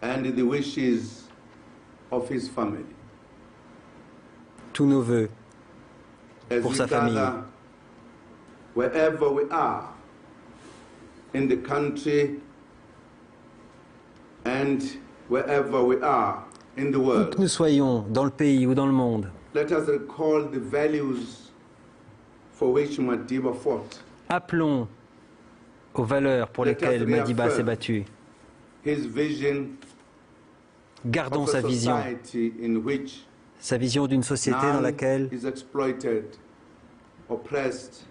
and the wishes of his family. Tous nos vœux As pour we sa famille. gather wherever we are in the country and wherever we are in the Où que world, nous soyons, dans le pays ou dans le monde, let us recall the values for which Madiba fought. appelons aux valeurs pour lesquelles Madiba s'est battu. His vision Gardons of a sa vision, society in which sa vision d'une société dans none laquelle is exploited, oppressed,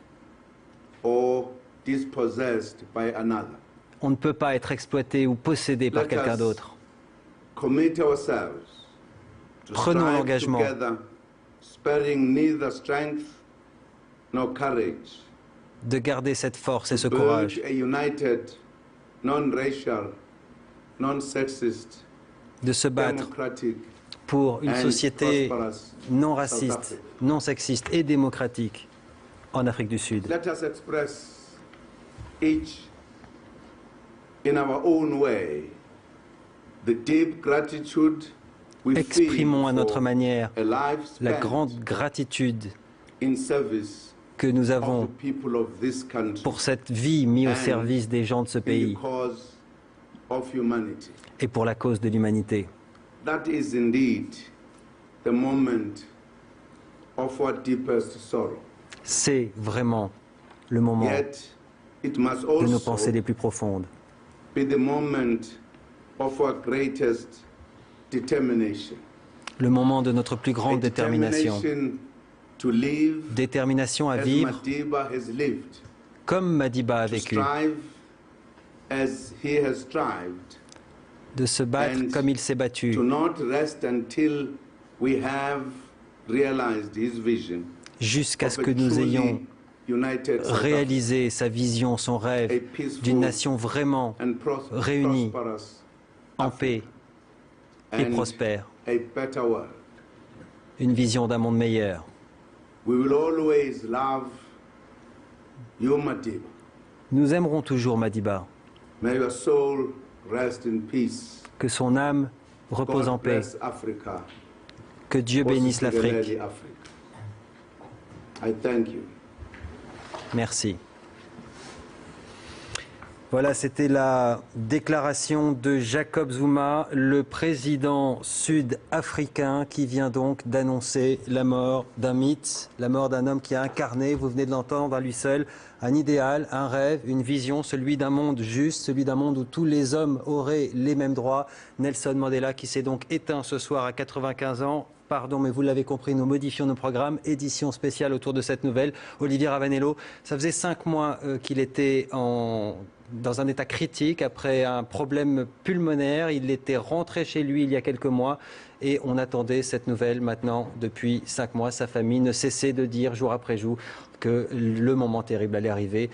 or dispossessed by another. on ne peut pas être exploité ou possédé par Let quelqu'un us d'autre. commit ourselves to Prenons strive l'engagement. together, sparing neither strength nor courage, De garder cette force et ce build courage, a united, non-racial, non-sexist, de se battre democratic, pour une and société prosperous non South raciste, Africa. non sexiste et démocratique en Afrique du Sud. Let us express each in our own way the deep gratitude we Exprimons à feel notre for manière a life la spent grande gratitude in service que nous of avons the people of this country pour cette vie mise au and service des gens de ce in the pays cause of humanity. et pour la cause de l'humanité. That is indeed the moment of our deepest sorrow. C'est vraiment le moment Yet it must de nos also pensées les plus profondes. be the moment of our greatest determination. Le moment de notre plus grande A détermination. determination to live Détermination à as vivre Madiba has lived, comme Madiba a to vécu, strive as he has strived, de se battre and comme il s'est battu, to not rest until we have realized his vision jusqu'à of ce a que nous truly ayons united South Africa, réalisé sa vision, son a rêve peaceful d'une nation vraiment and réunie, prosperous en paix et and prospère, a better world. une vision d'un monde meilleur. We will always love you, Madiba. Nous aimerons toujours Madiba, May your soul rest in peace. que son âme repose en God paix, bless Africa. que Dieu bénisse l'Afrique. Particularly Africa. I thank you. Merci. Voilà, c'était la déclaration de Jacob Zuma, le président sud-africain qui vient donc d'annoncer la mort d'un mythe, la mort d'un homme qui a incarné, vous venez de l'entendre à lui seul, un idéal, un rêve, une vision, celui d'un monde juste, celui d'un monde où tous les hommes auraient les mêmes droits. Nelson Mandela qui s'est donc éteint ce soir à 95 ans. Pardon, mais vous l'avez compris, nous modifions nos programmes. Édition spéciale autour de cette nouvelle. Olivier Ravanello, ça faisait 5 mois qu'il était dans un état critique après un problème pulmonaire. Il était rentré chez lui il y a quelques mois et on attendait cette nouvelle maintenant depuis 5 mois. Sa famille ne cessait de dire jour après jour que le moment terrible allait arriver.